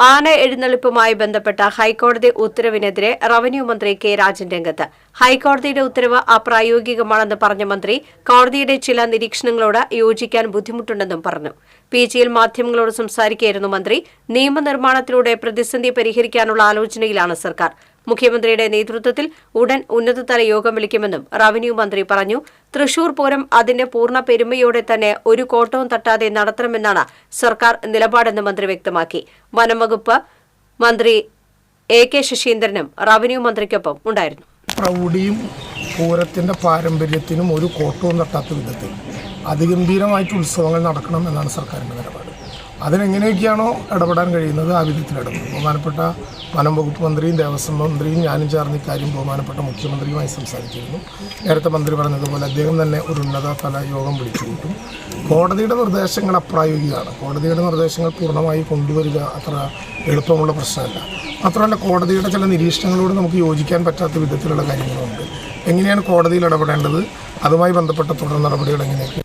ആന എഴുന്നള്ളിപ്പുമായി ബന്ധപ്പെട്ട ഹൈക്കോടതി ഉത്തരവിനെതിരെ റവന്യൂ മന്ത്രി കെ രാജൻ രംഗത്ത്. ഹൈക്കോടതിയുടെ ഉത്തരവ് അപ്രായോഗികമാണെന്ന് പറഞ്ഞ മന്ത്രി കോടതിയുടെ ചില നിരീക്ഷണങ്ങളോട് യോജിക്കാൻ ബുദ്ധിമുട്ടുണ്ടെന്നും പറഞ്ഞു. പിജിയിൽ മാധ്യമങ്ങളോട് സംസാരിക്കുകയായിരുന്നു മന്ത്രി. നിയമനിർമ്മാണത്തിലൂടെ പ്രതിസന്ധി പരിഹരിക്കാനുള്ള ആലോചനയിലാണ് സർക്കാർ. മുഖ്യമന്ത്രിയുടെ നേതൃത്വത്തിൽ ഉടൻ ഉന്നതതല യോഗം വിളിക്കുമെന്നും റവന്യൂ മന്ത്രി പറഞ്ഞു. തൃശൂർ പൂരം അതിന്റെ പൂർണ്ണ പെരുമയോടെ തന്നെ ഒരു കോട്ടവും തട്ടാതെ നടത്തണമെന്നാണ് സർക്കാർ നിലപാടെന്ന് മന്ത്രി വ്യക്തമാക്കി. വനംവകുപ്പ് മന്ത്രി എ കെ ശശീന്ദ്രനും റവന്യൂ മന്ത്രിക്കൊപ്പം ഉണ്ടായിരുന്നു. പ്രൗഢിയും പൂരത്തിന്റെ പാരമ്പര്യത്തിനും ഒരു കോട്ടവും തട്ടാത്ത വിധത്തിൽ അതിഗംഭീരമായിട്ട് ഉത്സവങ്ങൾ നടക്കണം എന്നാണ് സർക്കാരിന്റെ നിലപാട്. അതിനെങ്ങനെയൊക്കെയാണോ ഇടപെടാൻ കഴിയുന്നത് ആ വിധത്തിൽ ഇടപെടും. ബഹുമാനപ്പെട്ട വനം വകുപ്പ് മന്ത്രിയും ദേവസ്വം മന്ത്രിയും ഞാനും ചേർന്ന് ഇക്കാര്യം ബഹുമാനപ്പെട്ട മുഖ്യമന്ത്രിയുമായി സംസാരിച്ചിരുന്നു. നേരത്തെ മന്ത്രി പറഞ്ഞതുപോലെ അദ്ദേഹം തന്നെ ഒരു ഉന്നതതല യോഗം വിളിച്ചു കൂട്ടും. കോടതിയുടെ നിർദ്ദേശങ്ങൾ അപ്രായോഗികമാണ്. കോടതിയുടെ നിർദ്ദേശങ്ങൾ പൂർണ്ണമായി കൊണ്ടുവരിക അത്ര എളുപ്പമുള്ള പ്രശ്നമല്ല. മാത്രമല്ല, കോടതിയുടെ ചില നിരീക്ഷണങ്ങളോട് നമുക്ക് യോജിക്കാൻ പറ്റാത്ത വിധത്തിലുള്ള കാര്യങ്ങളുണ്ട്. എങ്ങനെയാണ് കോടതിയിൽ ഇടപെടേണ്ടത്, അതുമായി ബന്ധപ്പെട്ട തുടർ നടപടികൾ എങ്ങനെയൊക്കെ